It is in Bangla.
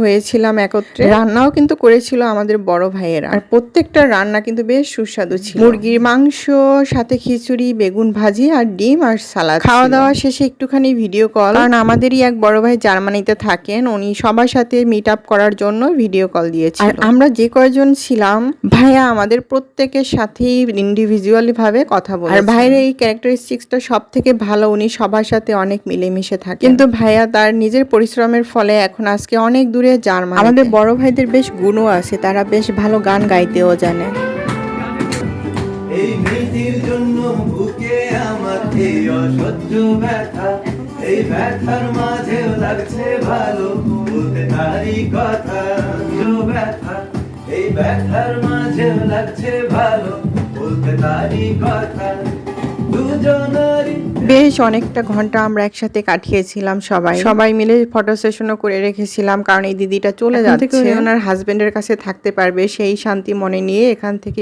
হয়েছিলাম একত্রে। রান্নাও কিন্তু করেছিল আমাদের বড় ভাইয়েরা, আর প্রত্যেকটা রান্না কিন্তু বেশ সুস্বাদু ছিল। মুরগির মাংস, সাথে খিচুড়ি, বেগুন ভাজি আর ডিম আর সালাদ। খাওয়া দাওয়া শেষে একটুখানি ভিডিও কল, কারণ আমাদেরই এক বড় ভাই জার্মানিতে থাকেন, উনি সবার সাথে মিট আপ করার জন্য ভিডিও কল দিয়েছিল। আর আমরা যে কয়জন ছিলাম, ভাইয়া আমাদের প্রত্যেকের সাথেই ইন্ডিভিজুয়ালি ভাবে কথা বলে। আর ভাইয়ের এই ক্যারেক্টারিস্টিক্সটা সব থেকে ভালো, উনি সবার সাথে অনেক মিলেমিশে থাকে। কিন্তু ভাইয়া তার নিজের পরিশ্রমের ফলে এখন আজকে অনেক দূরে জার্মানি। আমাদের বড় ভাইদের বেশ গুণও আছে, তারা বেশ ভালো গান গাইতেও জানে। এই মেয়েটির জন্য বুকে আমার এই অসহ্য ব্যথা, এই ব্যথার মাঝেও লাগছে ভালো বলতে তারি কথা। ব্যথা, এই ব্যথার মাঝেও লাগছে ভালো বলতে তারি কথা। বেশ অনেকটা ঘন্টা আমরা একসাথে কাটিয়েছিলাম, সবাই মিলে ফটো সেশনও করে রেখেছিলাম, কারণ এই দিদিটা চলে যাচ্ছে, ওনার হাজবেন্ডের কাছে থাকতে পারবে সেই শান্তি মনে নিয়ে এখান থেকে